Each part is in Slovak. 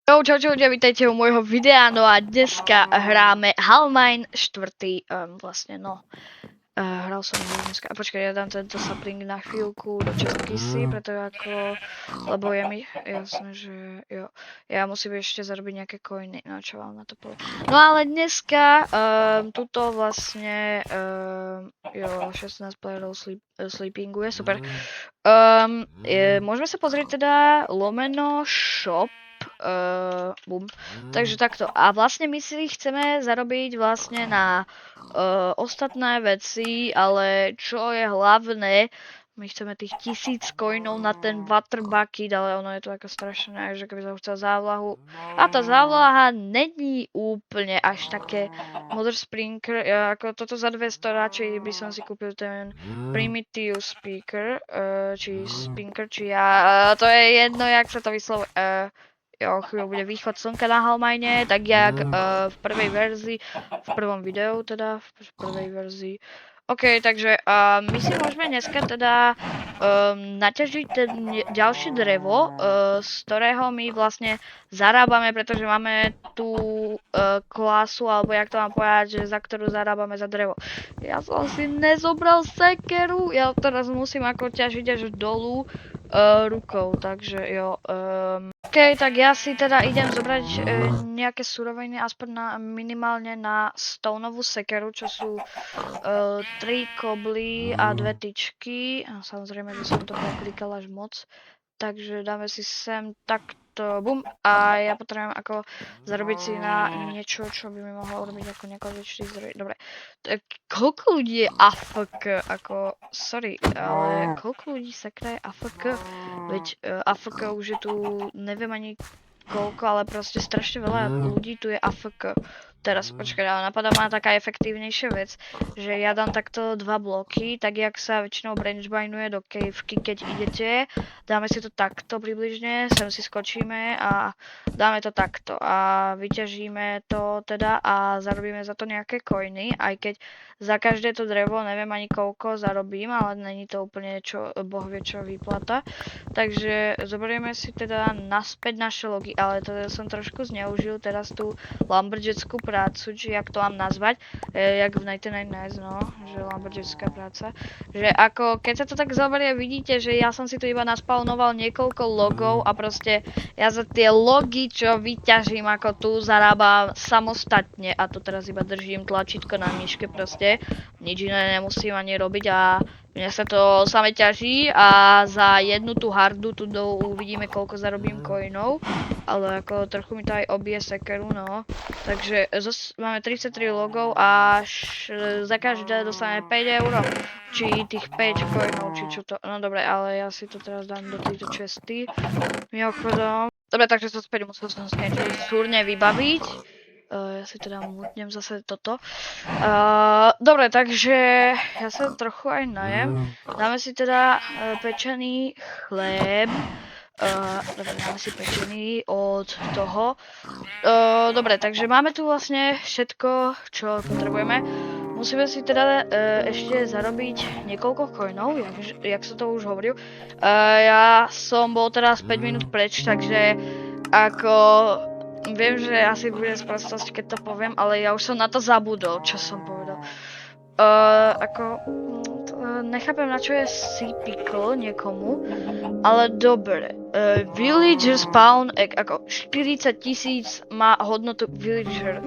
Čau, ľudia, vítajte u môjho videa, no a dneska hráme Halmine 4. Hral som ho dneska. Počkaj, ja dám tento sapling na chvíľku do česky si, lebo je mi jasné, že jo, ja musím ešte zarobiť nejaké coiny, no čo vám na to poviem. No ale dneska, tuto vlastne, 16 playerov sleepinguje, super. Môžeme sa pozrieť teda lomeno shop, boom. Takže takto. A vlastne my si chceme zarobiť vlastne na ostatné veci, ale čo je hlavné, my chceme tých 1000 coinov na ten water bucket, ale ono je to ako strašné, že keby som chcel závlahu. A tá závlaha není úplne až také Mother Sprinkler, ako toto za 200 radšej by som si kúpil ten Primitive Speaker, či Spinker, či to je jedno, jak sa to vyslovuje. Chvíľu bude východ slnka na Halmine, tak jak v prvej verzii, v prvom videu teda, v prvej verzii. OK, takže my si môžeme dneska teda naťažiť ten ďalšie drevo, z ktorého my vlastne zarábame, pretože máme tú klasu, alebo jak to mám povedať, že za ktorú zarábame za drevo. Ja som si nezobral sekeru, ja teraz musím ako ťažiť až dolu rukou, takže jo. OK, tak ja si teda idem zobrať nejaké suroviny, aspoň minimálne na stoneovú sekeru, čo sú 3 kobly a 2 tyčky. A samozrejme, že som to preklikal až moc. Takže dáme si sem takto, bum, a ja potrebujem ako zarobiť si na niečo, čo by mi mohlo urobiť ako nekonečný zdroj. Dobre, tak koľko ľudí je AFK, ako, sorry, ale koľko ľudí sakra je AFK? Veď AFK už je tu, neviem ani koľko, ale proste strašne veľa ľudí tu je AFK. Teraz počkaj, ale napadá ma taká efektívnejšia vec, že ja dám takto 2 bloky, tak jak sa väčšinou branchbinduje do caveky, keď idete, dáme si to takto približne, sem si skočíme a dáme to takto a vyťažíme to teda a zarobíme za to nejaké coiny, aj keď za každé to drevo neviem ani koľko zarobím, ale není to úplne čo, boh vie čo výplata. Takže zoberieme si teda naspäť naše logy, ale teda som trošku zneužil teraz tú lumberjackú prácu, či jak to mám nazvať, jak v 99 Nights, no, že lumberjacká práca. Že ako, keď sa to tak zoberie, vidíte, že ja som si tu iba naspawnoval niekoľko logov a proste ja za tie logy, čo vyťažím, ako tu zarábam samostatne a tu teraz iba držím tlačítko na myške proste, nič iné nemusím ani robiť a mne sa to same ťaží a za jednu tú hardu tu uvidíme, koľko zarobím coinov, ale ako trochu mi to aj obije sekeru, no. Takže máme 33 logov a za každé dostaneme 5 €, či tých 5 coinov, či čo to, no dobre, ale ja si to teraz dám do tejto česty, mimochodom. Dobre, takže to späť musel som si niečo súrne vybaviť. Ja si teda mutnem zase toto. Dobre, takže ja sa trochu aj najem. Dáme si teda pečený chléb. Dobre, dáme si pečený od toho. Dobre, takže máme tu vlastne všetko, čo potrebujeme. Musíme si teda ešte zarobiť niekoľko coinov, jak som to už hovoril. Ja som bol teraz 5 minút preč, takže ako... Viem, že asi bude sprostosť, keď to poviem, ale ja už som na to zabudol, čo som povedal. Nechápem, na čo je sea pickle niekomu, ale dobre. Villager spawn egg, ako 40 000 má hodnotu villager.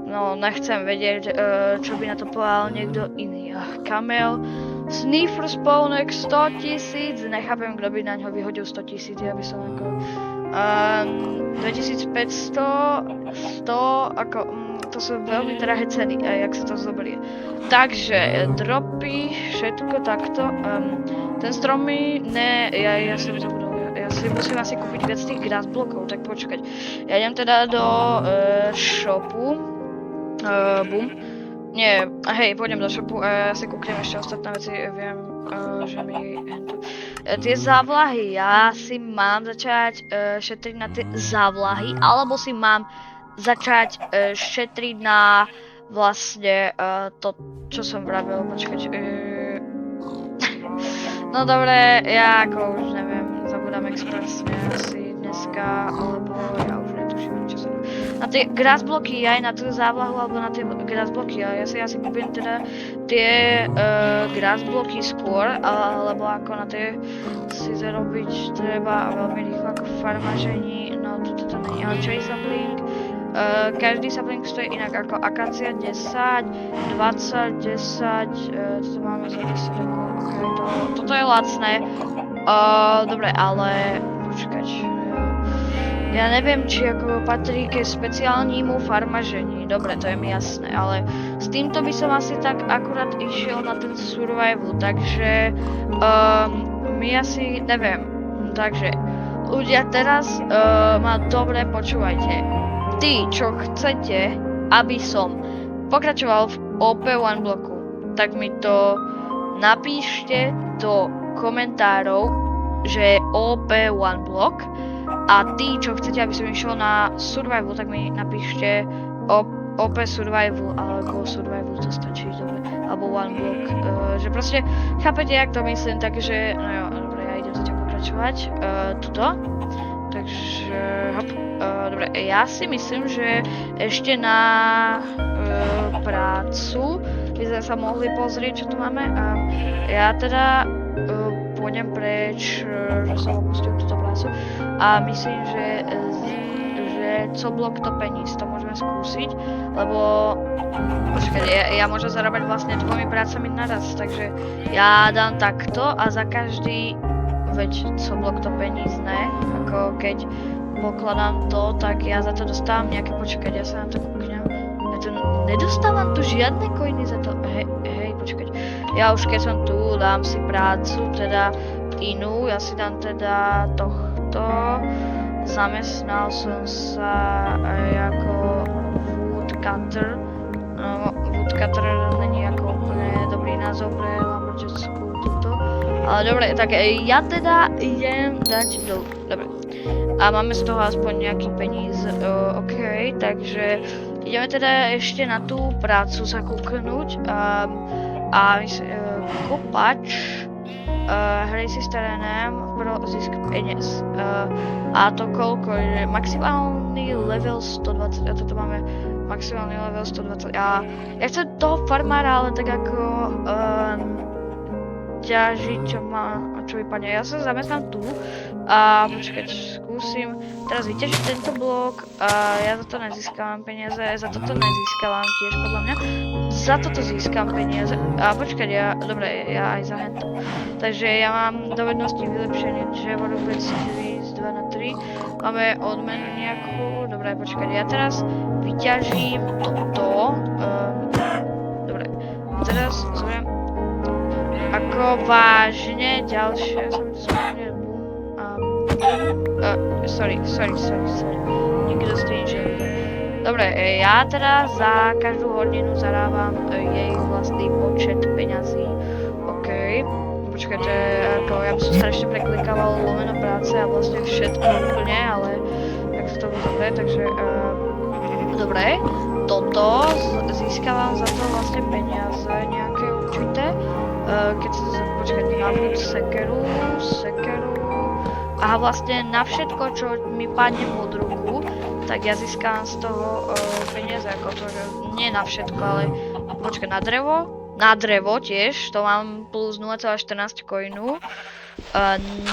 No, nechcem vedieť, čo by na to povedal niekto iný. Kamel. Sniffer spawn egg 100 000, nechápem, kto by na ňo vyhodil 100 000, ja by som ako... 2500, 100, ako, to sú veľmi drahé ceny, jak sa to zoberie. Takže, dropy, všetko takto, ten stromy, ne, ja som zabudol, ja si musím asi kúpiť viac tých grass blokov, tak počkať. Ja idem teda do shopu, boom, nie, hej, pôjdem do shopu a ja si kúknem ešte ostatné veci, viem, že mi... Tie závlahy, ja si mám začať šetriť na tie závlahy, alebo si mám začať šetriť na vlastne to, čo som vravil, počkať. No dobre, ja ako už neviem, zabudám expresne asi dneska, alebo ja už netuším. na tie grass bloky, aj na tú závlahu, alebo na tie grass bloky, ale ja si asi kúpim teda tie grass bloky skôr, lebo ako na tie si zarobiť treba veľmi rýchlo ako farmažení, no toto není, ale cherry sapling, každý sapling stojí inak ako akácia 10, 20, 10, toto máme za 10 ako, okay, toto je lacné, dobre, ale počkať. Ja neviem, či ako patrí ke špeciálnemu farmažení. Dobre, to je mi jasné, ale s týmto by som asi tak akurát išiel na ten survival, takže my asi neviem. Takže ľudia, teraz ma dobre počúvajte. Tí, čo chcete, aby som pokračoval v OP1 bloku, tak mi to napíšte do komentárov, že je OP1 blok. A tí, čo chcete, aby som išiel na survival, tak mi napíšte OP survival, alebo survival, to stačí, dobre, alebo one block, že proste, chápete, jak to myslím, takže, no jo, dobre, ja idem zatiaľ pokračovať, tuto, takže, hop, dobre, ja si myslím, že ešte na prácu by sme sa mohli pozrieť, čo tu máme, ja teda pôjdem preč, že som opustil túto prácu a myslím, že co blok to peníz, to môžeme skúsiť, lebo počkaj, ja môžem zarábať vlastne dvomi prácami naraz, takže ja dám takto a za každý, veď co blok to peníz, ne, ako keď pokladám to, tak ja za to dostávam nejaké, počkať, ja sa na to kúknem, ja to nedostávam tu žiadne coiny za to, hej, počkať, ja už keď som tu, dám si prácu, teda inú, ja si dám teda tohto, zamestnal som sa aj ako woodcutter, no woodcutter není ako úplne dobrý názov pre lumberjackú túto, ale dobre, tak ja teda idem dať do, dobre, a máme z toho aspoň nejaký peníz, ok, takže ideme teda ešte na tú prácu sa kúknúť a kopač, hrej si s terénem pro zisk peniaz. A to koľko je? Maximálny level 120, a toto máme maximálny level 120. Ja chcem toho farmára, ale tak ako ťažiť, čo vypadne. Ja sa zamestnám tu a počkať, skúsim teraz vyťažiť tento blok a ja za to nezískavam peniaze, za toto nezískavam tiež podľa mňa. Za toto získam peniaze a počkať, dobre, ja aj za hento. Takže ja mám dovednosti vylepšenie drevo vôbec 4 z 2 na 3. Máme odmenu nejakú, dobre, počkať, ja teraz vyťažím toto. Dobre, teraz zoviem ako vážne ďalšie, som to spomínal, sorry, nikto ste nič nevidí. Dobre, ja teda za každú hodinu zarábam jej vlastný počet peňazí, ok. Počkajte, ako ja by som strašne preklikával lomeno práce a vlastne všetko úplne, ale tak to bolo dobre, takže dobre, toto získavam za to vlastne peniaze nejaké určité. Keď sa počkať na sekeru, a vlastne na všetko, čo mi padne pod ruku, tak ja získam z toho peniaze, ako to, že nie na všetko, ale počkaj, na drevo tiež, to mám plus 0,14 coinu,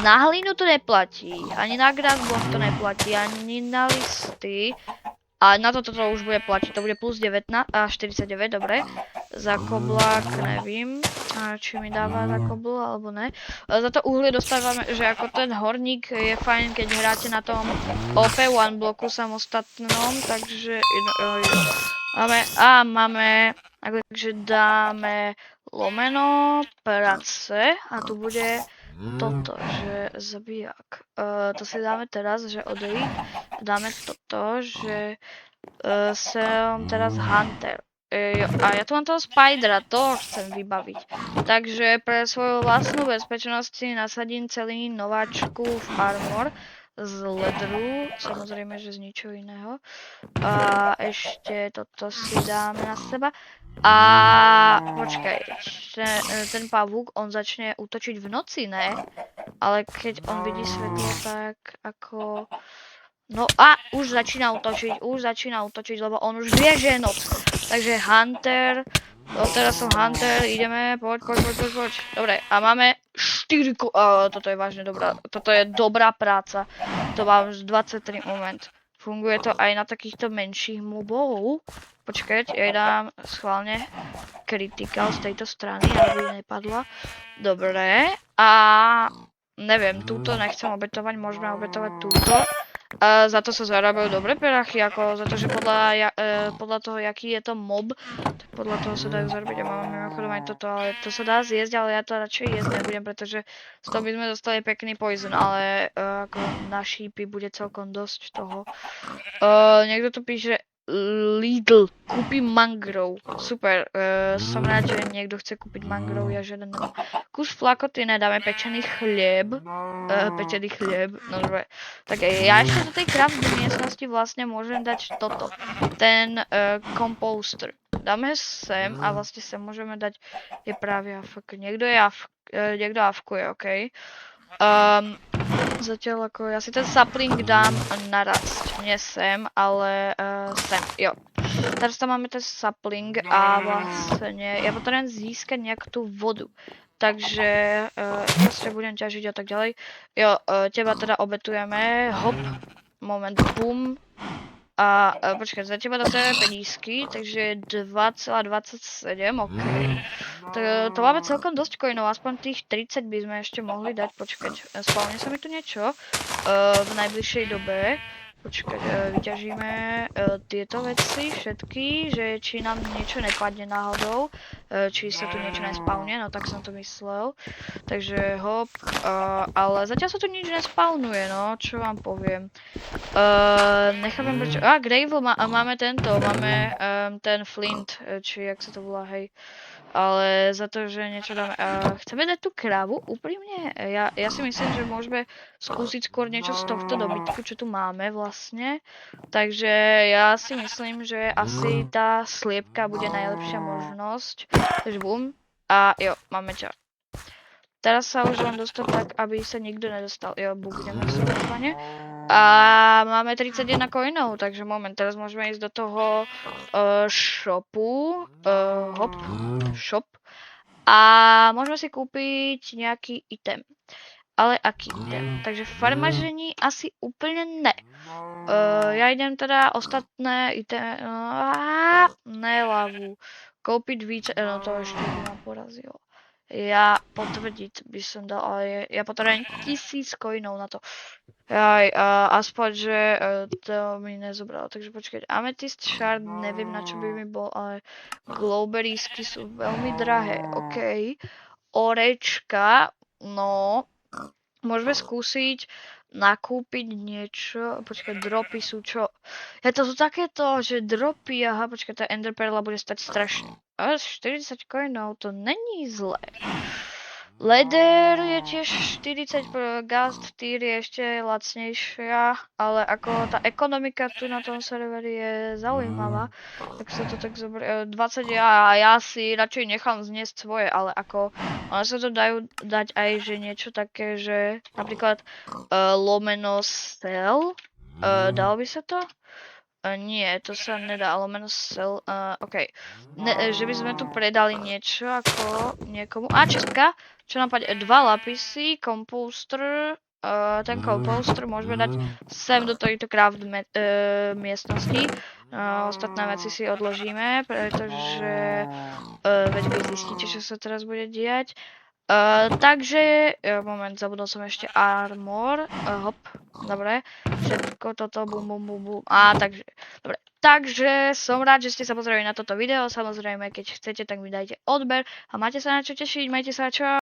na hlínu to neplatí, ani na grass block to neplatí, ani na listy, a na toto už bude platiť, to bude plus 49, dobre. Za koblák nevím, či mi dáva za kobl alebo ne. Za to uhlie dostávame, že ako ten horník je fajn, keď hráte na tom OP1 bloku samostatnom, takže máme, takže dáme lomeno práce a tu bude toto, že zabijak. To si dáme teraz, že odejít. Dáme toto, že som teraz hunter. A ja tu mám toho spidera, to chcem vybaviť. Takže pre svoju vlastnú bezpečnosť si nasadím celý nováčkův armor z ledru, samozrejme, že z ničoho iného. A ešte toto si dáme na seba. A počkaj, ten pavúk, on začne útočiť v noci, ne? Ale keď on vidí svetlo, tak ako No a už začína útočiť, lebo on už vie, že je noc. Takže Hunter, no teraz som Hunter, ideme, poď. Dobre, a máme 4 toto je vážne dobrá, toto je dobrá práca. To mám už 23 moment. Funguje to aj na takýchto menších mobov. Počkať, ja dám schválne critical z tejto strany, aby nepadla. Dobre, a neviem, túto nechcem obetovať, môžeme obetovať túto. Za to sa zarábajú dobre perachy, ako za to, že podľa toho, jaký je to mob, tak podľa toho sa dajú zarobiť. A máme mimochodom aj toto, ale to sa dá zjesť, ale ja to radšej jesť nebudem, pretože z toho by sme dostali pekný poison, ale ako na šípy bude celkom dosť toho. Niekto tu píše Lidl, kúpim mangrove. Super, som rád, že niekto chce kúpiť mangrove, ja žiaden nemám. Kus flakoty nedáme, pečený chlieb, no dobre. Tak ja ešte do tej craft miestnosti vlastne môžem dať toto, ten composter. Dáme sem a vlastne sem môžeme dať, je práve AFK, niekto AFKuje, okej. Zatiaľ ako ja si ten sapling dám narast, nie sem, ale sem, jo. Teraz tam máme ten sapling a vlastne ja potrebujem získať nejakú tú vodu. Takže proste budem ťažiť a tak ďalej. Jo, teba teda obetujeme, hop, moment, bum. A počkaj, za teba dostaneme penízky, takže 2,27, ok. To máme celkom dosť coinov, aspoň tých 30 by sme ešte mohli dať, počkať, spavne sa mi tu niečo v najbližšej dobe. Počkať, vyťažíme tieto veci všetky, že či nám niečo nepadne náhodou, či sa tu niečo nespavne, no tak som to myslel. Takže hop, ale zatiaľ sa tu nič nespavnuje, no, čo vám poviem. Nechápem prečo, Gravel máme máme ten Flint, či jak sa to volá, hej. Ale za to, že niečo dáme. Chceme dať tú kravu? Úprimne? Ja si myslím, že môžeme skúsiť skôr niečo z tohto dobytku, čo tu máme vlastne. Takže ja si myslím, že asi tá sliepka bude najlepšia možnosť. Takže bum. A jo, máme ťa. Teraz sa už len dostať tak, aby sa nikto nedostal. Jo, bugneme si normálne. A máme 31 coinov, takže moment, teraz môžeme ísť do toho shopu, hop, shop. A môžeme si kúpiť nejaký item. Ale aký item? Takže farmažení asi úplne ne. Ja idem teda ostatné item, ne lavu. Kúpiť více, no to ešte by ma porazilo. Ja potvrdiť by som dal, ale ja potrebujem 1000 coinov na to. Aspoň, že to mi nezobralo, takže počkať. Amethyst shard, neviem na čo by mi bol, ale glowberriesky sú veľmi drahé, ok. Orečka, no, môžeme skúsiť nakúpiť niečo, počkať, dropy sú čo? Ja to sú takéto, že dropy, aha, počkať, tá enderperla bude stať strašne. 40 coinov, to není zlé. Leder je tiež 40, Gast tier je ešte lacnejšia, ale ako tá ekonomika tu na tom serveri je zaujímavá, tak sa to tak zoberie. 20 ja si radšej nechám zniesť svoje, ale ako ono sa to dajú dať aj, že niečo také, že napríklad lomeno sell, dalo by sa to? Nie, to sa nedá, lomeno sell, ok. Že by sme tu predali niečo ako niekomu. Česká, čo nám padne? 2 lapisy, composter, ten composter môžeme dať sem do tejto craft miestnosti. Ostatné veci si odložíme, pretože veď vy zistíte, čo sa teraz bude diať. Takže, moment, zabudol som ešte armor, hop, dobre, všetko toto, bum, bum, bum, bum, takže, dobre, takže som rád, že ste sa pozreli na toto video, samozrejme, keď chcete, tak mi dajte odber a máte sa na čo tešiť, majte sa, čau.